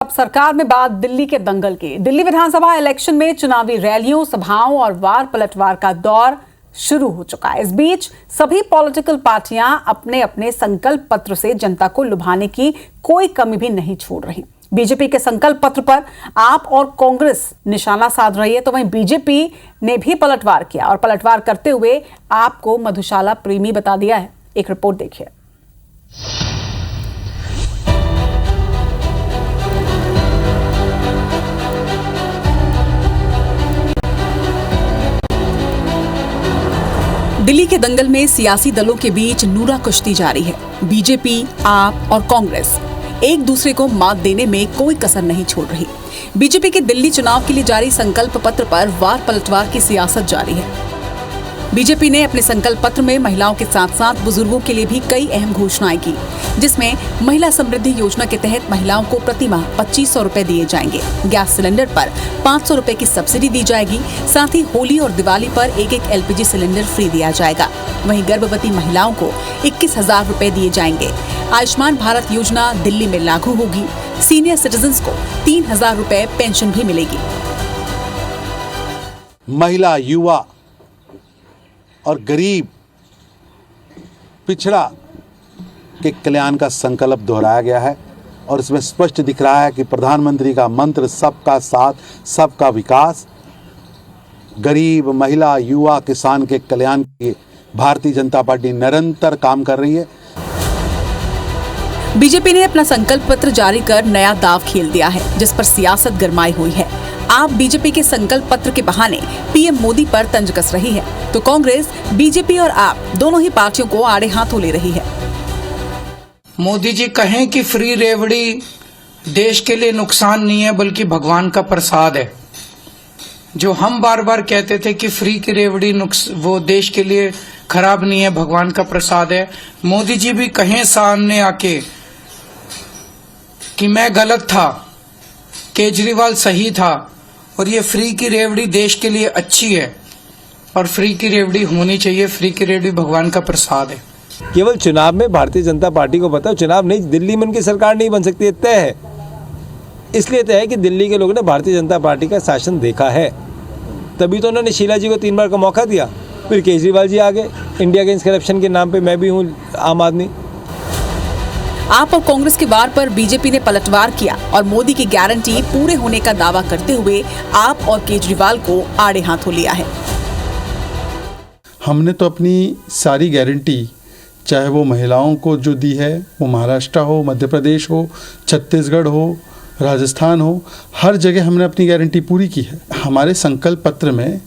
अब सरकार में बात दिल्ली के दंगल की। दिल्ली विधानसभा इलेक्शन में चुनावी रैलियों, सभाओं और वार पलटवार का दौर शुरू हो चुका है। इस बीच सभी पॉलिटिकल पार्टियां अपने अपने संकल्प पत्र से जनता को लुभाने की कोई कमी भी नहीं छोड़ रही। बीजेपी के संकल्प पत्र पर आप और कांग्रेस निशाना साध रही है, तो वहीं बीजेपी ने भी पलटवार किया और पलटवार करते हुए आपको मधुशाला प्रेमी बता दिया है। एक रिपोर्ट देखिए। दिल्ली के दंगल में सियासी दलों के बीच नूरा कुश्ती जारी है। बीजेपी, आप और कांग्रेस एक दूसरे को मात देने में कोई कसर नहीं छोड़ रही। बीजेपी के दिल्ली चुनाव के लिए जारी संकल्प पत्र पर वार पलटवार की सियासत जारी है। बीजेपी ने अपने संकल्प पत्र में महिलाओं के साथ साथ बुजुर्गों के लिए भी कई अहम घोषणाएं की, जिसमें महिला समृद्धि योजना के तहत महिलाओं को प्रति माह 2500 रुपए दिए जाएंगे। गैस सिलेंडर पर 500 रुपए की सब्सिडी दी जाएगी। साथ ही होली और दिवाली पर एक LPG सिलेंडर फ्री दिया जाएगा। वहीं गर्भवती महिलाओं को 21,000 रुपए दिए जाएंगे। आयुष्मान भारत योजना दिल्ली में लागू होगी। सीनियर सिटीजन्स को 3,000 रुपए पेंशन भी मिलेगी। महिला, युवा और गरीब पिछड़ा के कल्याण का संकल्प दोहराया गया है और इसमें स्पष्ट दिख रहा है कि प्रधानमंत्री का मंत्र सबका साथ, सबका विकास, गरीब, महिला, युवा, किसान के कल्याण के लिए भारतीय जनता पार्टी निरंतर काम कर रही है। बीजेपी ने अपना संकल्प पत्र जारी कर नया दांव खेल दिया है, जिस पर सियासत गरमाई हुई है। आप बीजेपी के संकल्प पत्र के बहाने पीएम मोदी पर तंज कस रही है, तो कांग्रेस, बीजेपी और आप दोनों ही पार्टियों को आड़े हाथों ले रही है। मोदी जी कहें कि फ्री रेवड़ी देश के लिए नुकसान नहीं है बल्कि भगवान का प्रसाद है। जो हम बार बार कहते थे कि फ्री की रेवड़ी वो देश के लिए खराब नहीं है, भगवान का प्रसाद है। मोदी जी भी कहें सामने आके कि मैं गलत था, केजरीवाल सही था और ये फ्री की रेवड़ी देश के लिए अच्छी है और फ्री की रेवड़ी होनी चाहिए। फ्री की रेवड़ी भगवान का प्रसाद है। केवल चुनाव में भारतीय जनता पार्टी को पता है, चुनाव नहीं, दिल्ली में उनकी सरकार नहीं बन सकती, तय है। इसलिए तय है कि दिल्ली के लोगों ने भारतीय जनता पार्टी का शासन देखा है, तभी तो उन्होंने शीला जी को 3 बार का मौका दिया। फिर केजरीवाल जी आ गए, इंडिया अगेंस्ट करप्शन के नाम पे मैं भी हूँ आम आदमी। आप और कांग्रेस के वार पर बीजेपी ने पलटवार किया और मोदी की गारंटी पूरे होने का दावा करते हुए आप और केजरीवाल को आड़े हाथों लिया है। हमने तो अपनी सारी गारंटी, चाहे वो महिलाओं को जो दी है, वो महाराष्ट्र हो, मध्य प्रदेश हो, छत्तीसगढ़ हो, राजस्थान हो, हर जगह हमने अपनी गारंटी पूरी की है। हमारे संकल्प पत्र में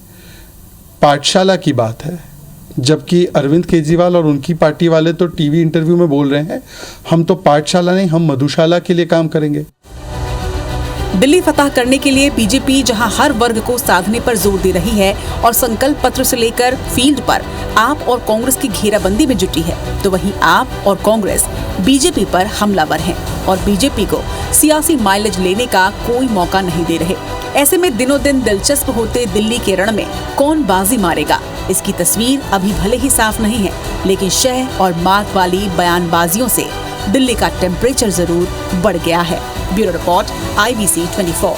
पाठशाला की बात है, जबकि अरविंद केजरीवाल और उनकी पार्टी वाले तो टीवी इंटरव्यू में बोल रहे हैं हम तो पाठशाला नहीं, हम मधुशाला के लिए काम करेंगे। दिल्ली फतह करने के लिए बीजेपी जहां हर वर्ग को साधने पर जोर दे रही है और संकल्प पत्र से लेकर फील्ड पर आप और कांग्रेस की घेराबंदी में जुटी है, तो वहीं आप और कांग्रेस बीजेपी पर हमलावर हैं और बीजेपी को सियासी माइलेज लेने का कोई मौका नहीं दे रहे। ऐसे में दिनों दिन दिलचस्प होते दिल्ली के रण में कौन बाजी मारेगा, इसकी तस्वीर अभी भले ही साफ नहीं है, लेकिन शह और मात वाली बयानबाजियों से दिल्ली का टेम्परेचर जरूर बढ़ गया है। Bureau report, IBC 24।